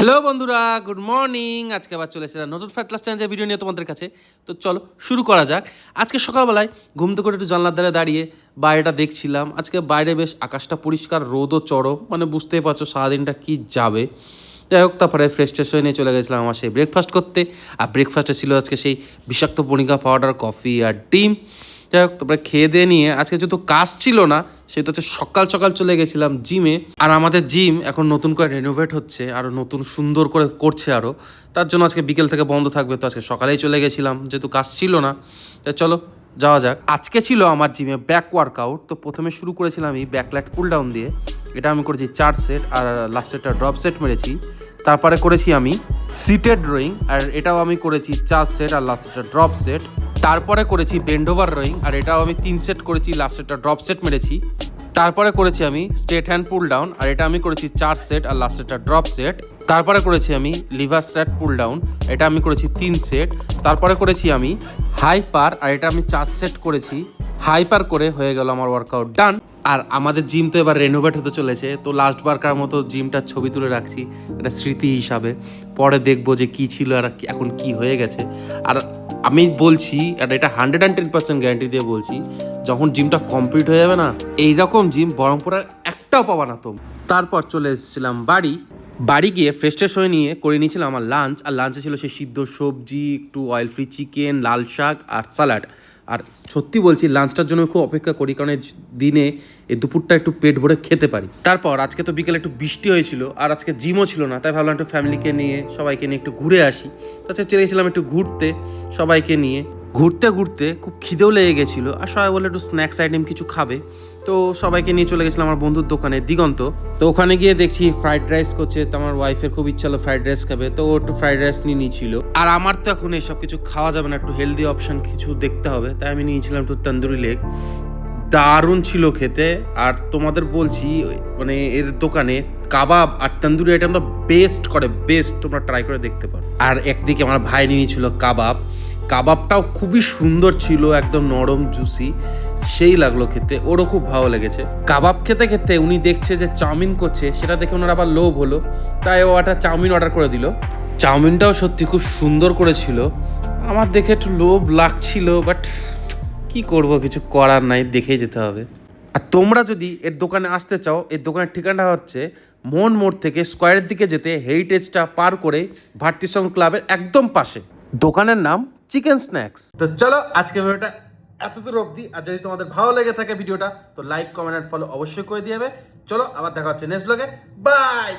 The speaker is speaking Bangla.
হ্যালো বন্ধুরা, গুড মর্নিং। আজকে আবার চলে এসেছিলাম নতুন ফ্যাট লাস্ট চ্যালেঞ্জের ভিডিও নিয়ে তোমাদের কাছে। তো চলো শুরু করা যাক। আজকে সকালবেলায় ঘুম থেকে একটু জানলার ধারে দাঁড়িয়ে বাইরেটা দেখছিলাম। আজকে বাইরে বেশ আকাশটা পরিষ্কার, রোদও চড়ো, মানে বুঝতেই পারছো সারাদিনটা কি যাবে। যাই হোক, তারপরে ফ্রেশ ট্রেশ হয়ে নিয়ে চলে গেছিলাম আমার সেই ব্রেকফাস্ট করতে। আর ব্রেকফাস্টে ছিল আজকে সেই বিষাক্ত বনিকা পাউডার, কফি আর ডিম। যাই হোক, তারপরে খেয়ে দিয়ে নিয়ে আজকে যেহেতু কাজ ছিল না, সেহেতু হচ্ছে সকাল সকাল চলে গেছিলাম জিমে। আর আমাদের জিম এখন নতুন করে রেনোভেট হচ্ছে, আরও নতুন সুন্দর করে করছে আরও। তার জন্য আজকে বিকেল থেকে বন্ধ থাকবে, তো আজকে সকালেই চলে গেছিলাম যেহেতু কাজ ছিল না। তো চলো যাওয়া যাক। আজকে ছিল আমার জিমে ব্যাক ওয়ার্কআউট। তো প্রথমে শুরু করেছিলাম আমি ব্যাকল্যাট পুল ডাউন দিয়ে। এটা আমি করেছি 4 সেট, আর লাস্টেরটা ড্রপ সেট মেরেছি। তারপরে করেছি আমি সিটেড রোয়িং, আর এটাও আমি করেছি 4 সেট, আর লাস্টেরটা ড্রপ সেট। তারপরে করেছি বেন্ড ওভার রোয়িং, আর এটাও আমি 3 সেট করেছি, লাস্টেরটা ড্রপ সেট মেরেছি। তারপরে করেছি আমি স্ট্রেট হ্যান্ড পুল ডাউন, আর এটা আমি করেছি 4 সেট, আর লাস্টেরটা ড্রপ সেট। তারপরে করেছি আমি লিভার স্ট্যাট পুল ডাউন, এটা আমি করেছি 3 সেট। তারপরে করেছি আমি হাই পার, আর এটা আমি 4 সেট করেছি। হাই পার করে হয়ে গেল আমার ওয়ার্কআউট ডান। আর আমাদের জিম তো এবার রেনোভেট হতে চলেছে, তো লাস্ট বারকার মতো জিমটার ছবি তুলে রাখছি, এটা স্মৃতি হিসাবে। পরে দেখবো যে কী ছিল আর এখন কি হয়ে গেছে। আর আমি বলছি, আর এটা 110% গ্যারান্টি দিয়ে বলছি, যখন জিমটা কমপ্লিট হয়ে যাবে না, এইরকম জিম বহরমপুরে একটাও পাবা না তো। তারপর চলে এসেছিলাম বাড়ি গিয়ে ফ্রেশ ট্রেশ হয়ে নিয়ে করে নিয়েছিলাম আমার লাঞ্চ। আর লাঞ্চে ছিল সেই সিদ্ধ সবজি, একটু অয়েল ফ্রি চিকেন, লাল শাক আর স্যালাড। আর সত্যি বলছি, লাঞ্চটার জন্য খুব অপেক্ষা করি, কারণ এই দিনে এই দুপুরটা একটু পেট ভরে খেতে পারি। তারপর আজকে তো বিকেলে একটু বৃষ্টি হয়েছিল, আর আজকে জিমও ছিল না, তাই ভাবলাম একটু ফ্যামিলিকে নিয়ে সবাইকে নিয়ে একটু ঘুরে আসি। তাছাড়া চলে গেছিলাম একটু ঘুরতে সবাইকে নিয়ে। ঘুরতে ঘুরতে খুব খিদেও লেগে গেছিলো, আর সবাই বলে একটু স্ন্যাক্স আইটেম কিছু খাবে। তো সবাইকে নিয়ে চলে গেছিলাম আমার বন্ধুর দোকানে দিগন্ত। তো ওখানে গিয়ে দেখছি ফ্রাইড রাইস করছে, তো আমার ওয়াইফের খুব ইচ্ছা হলো ফ্রাইড রাইস খাবে, তো ও একটু ফ্রাইড রাইস নিয়ে নিয়েছিল। আর আমার তো এখন এইসব কিছু খাওয়া যাবে না, একটু হেলদি অপশান কিছু দেখতে হবে, তাই আমি নিয়েছিলাম একটু তন্দুরি লেগ। দারুণ ছিল খেতে। আর তোমাদের বলছি, মানে এর দোকানে কাবাব আর তন্দুরি আইটেমটা বেস্ট করে, বেস্ট, তোমরা ট্রাই করে দেখতে পারো। আর একদিকে আমার ভাই নিয়েছিল কাবাবটাও খুবই সুন্দর ছিল, একদম নরম জুসি, সেই লাগলো খেতে, ওরও খুব ভালো লেগেছে। কাবাব খেতে খেতে উনি দেখছে যে চাউমিন করছে, সেটা দেখে ওনার আবার লোভ হলো, তাই ও একটা চাউমিন অর্ডার করে দিল। চাউমিনটাও সত্যি খুব সুন্দর করেছিল। আমার দেখে একটু লোভ লাগছিল, বাট কি করব, কিছু করার নাই, দেখেই যেতে হবে। আর তোমরা যদি এর দোকানে আসতে চাও, এর দোকানের ঠিকানা হচ্ছে মোহন মোড় থেকে স্কোয়ারের দিকে যেতে হেরিটেজটা পার করে ভারতীয় ক্লাবের একদম পাশে। দোকানের নাম চিকেন স্ন্যাক্স। তো চলো আজকে ভিডিওটা এতদূর অবধি। আর যদি তোমাদের ভালো লেগে থাকে ভিডিওটা, তো লাইক, কমেন্ট আর ফলো অবশ্যই করে দিয়ে যাবে। চলো আবার দেখা হচ্ছে নেক্সট ব্লগে। বাই।